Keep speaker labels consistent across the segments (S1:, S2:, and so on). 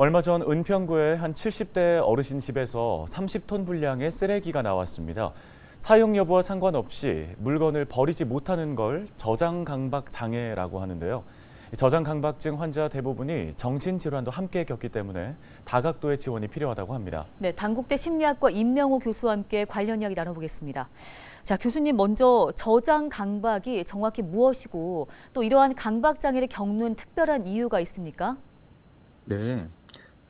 S1: 얼마 전 은평구의 한 70대 어르신 집에서 30톤 분량의 쓰레기가 나왔습니다. 사용 여부와 상관없이 물건을 버리지 못하는 걸 저장강박 장애라고 하는데요. 저장강박증 환자 대부분이 정신질환도 함께 겪기 때문에 다각도의 지원이 필요하다고 합니다.
S2: 네, 단국대 심리학과 임명호 교수와 함께 관련 이야기 나눠보겠습니다. 자, 교수님 먼저 저장 강박이 정확히 무엇이고 또 이러한 강박 장애를 겪는 특별한 이유가 있습니까?
S3: 네,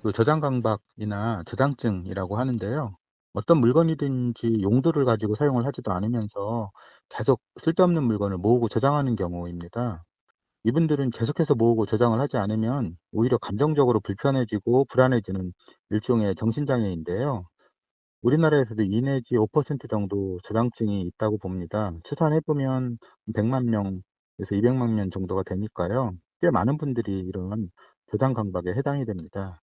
S3: 그 저장 강박이나 저장증이라고 하는데요. 어떤 물건이든지 용도를 가지고 사용을 하지도 않으면서 계속 쓸데없는 물건을 모으고 저장하는 경우입니다. 이분들은 계속해서 모으고 저장을 하지 않으면 오히려 감정적으로 불편해지고 불안해지는 일종의 정신장애인데요. 우리나라에서도 2 내지 5% 정도 저장증이 있다고 봅니다. 추산해보면 100만 명에서 200만 명 정도가 되니까요. 꽤 많은 분들이 이런 저장 강박에 해당이 됩니다.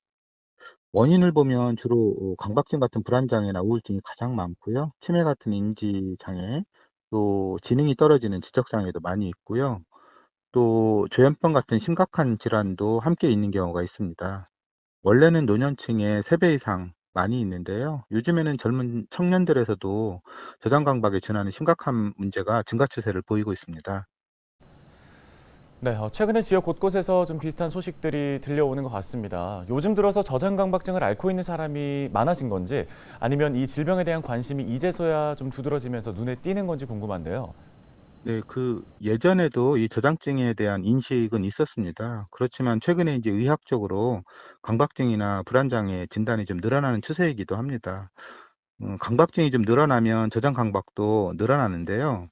S3: 원인을 보면 주로 강박증 같은 불안장애나 우울증이 가장 많고요. 치매 같은 인지장애, 또 지능이 떨어지는 지적장애도 많이 있고요. 또 조현병 같은 심각한 질환도 함께 있는 경우가 있습니다. 원래는 노년층의 3배 이상 많이 있는데요. 요즘에는 젊은 청년들에서도 저장 강박에 지나는 심각한 문제가 증가 추세를 보이고 있습니다.
S1: 네, 최근에 지역 곳곳에서 좀 비슷한 소식들이 들려오는 것 같습니다. 요즘 들어서 저장강박증을 앓고 있는 사람이 많아진 건지 아니면 이 질병에 대한 관심이 이제서야 좀 두드러지면서 눈에 띄는 건지 궁금한데요.
S3: 네, 예전에도 이 저장증에 대한 인식은 있었습니다. 그렇지만 최근에 이제 의학적으로 강박증이나 불안장애 진단이 좀 늘어나는 추세이기도 합니다. 강박증이 좀 늘어나면 저장 강박도 늘어나는데요.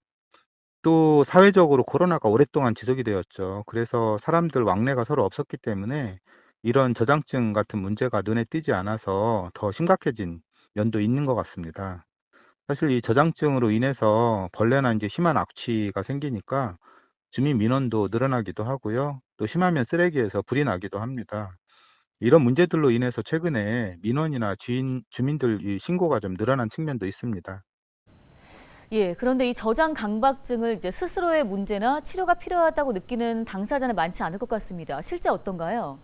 S3: 또 사회적으로 코로나가 오랫동안 지속이 되었죠. 그래서 사람들 왕래가 서로 없었기 때문에 이런 저장증 같은 문제가 눈에 띄지 않아서 더 심각해진 면도 있는 것 같습니다. 사실 이 저장증으로 인해서 벌레나 이제 심한 악취가 생기니까 주민 민원도 늘어나기도 하고요. 또 심하면 쓰레기에서 불이 나기도 합니다. 이런 문제들로 인해서 최근에 민원이나 주민들 이 신고가 좀 늘어난 측면도 있습니다.
S2: 예, 그런데 이 저장 강박증을 이제 스스로의 문제나 치료가 필요하다고 느끼는 당사자는 많지 않을 것 같습니다. 실제 어떤가요?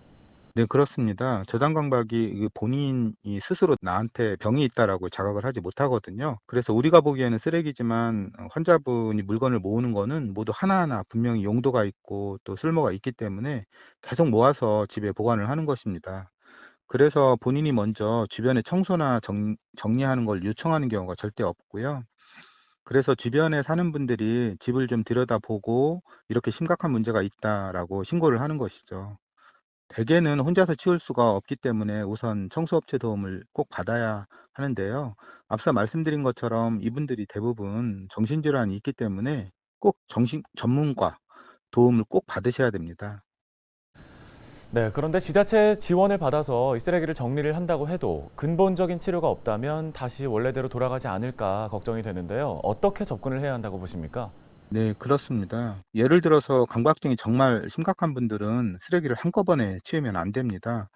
S3: 네, 그렇습니다. 저장 강박이 본인이 스스로 나한테 병이 있다라고 자각을 하지 못하거든요. 그래서 우리가 보기에는 쓰레기지만 환자분이 물건을 모으는 거는 모두 하나하나 분명히 용도가 있고 또 쓸모가 있기 때문에 계속 모아서 집에 보관을 하는 것입니다. 그래서 본인이 먼저 주변에 청소나 정리하는 걸 요청하는 경우가 절대 없고요. 그래서 주변에 사는 분들이 집을 좀 들여다보고 이렇게 심각한 문제가 있다라고 신고를 하는 것이죠. 대개는 혼자서 치울 수가 없기 때문에 우선 청소업체 도움을 꼭 받아야 하는데요. 앞서 말씀드린 것처럼 이분들이 대부분 정신질환이 있기 때문에 꼭 정신 전문가 도움을 꼭 받으셔야 됩니다.
S1: 네, 그런데 지자체 지원을 받아서 이 쓰레기를 정리를 한다고 해도 근본적인 치료가 없다면 다시 원래대로 돌아가지 않을까 걱정이 되는데요. 어떻게 접근을 해야 한다고 보십니까?
S3: 네, 그렇습니다. 예를 들어서 강박증이 정말 심각한 분들은 쓰레기를 한꺼번에 치우면 안 됩니다.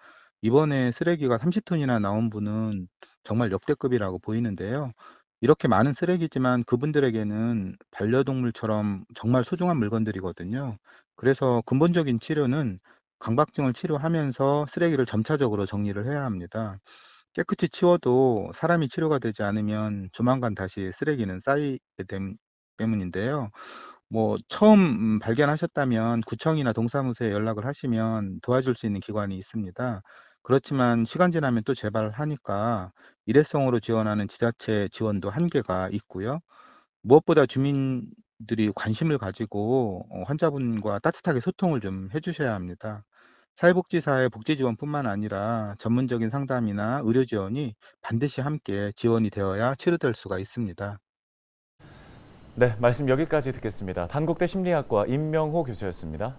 S3: 이번에 쓰레기가 30톤이나 나온 분은 정말 역대급이라고 보이는데요. 이렇게 많은 쓰레기지만 그분들에게는 반려동물처럼 정말 소중한 물건들이거든요. 그래서 근본적인 치료는 강박증을 치료하면서 쓰레기를 점차적으로 정리를 해야 합니다. 깨끗이 치워도 사람이 치료가 되지 않으면 조만간 다시 쓰레기는 쌓이게 됨 때문인데요. 처음 발견하셨다면 구청이나 동사무소에 연락을 하시면 도와줄 수 있는 기관이 있습니다. 그렇지만 시간 지나면 또 재발하니까 일회성으로 지원하는 지자체 지원도 한계가 있고요. 무엇보다 주민들이 관심을 가지고 환자분과 따뜻하게 소통을 좀 해 주셔야 합니다. 사회복지사의 복지지원뿐만 아니라 전문적인 상담이나 의료 지원이 반드시 함께 지원이 되어야 치료될 수가 있습니다.
S1: 네, 말씀 여기까지 듣겠습니다. 단국대 심리학과 임명호 교수였습니다.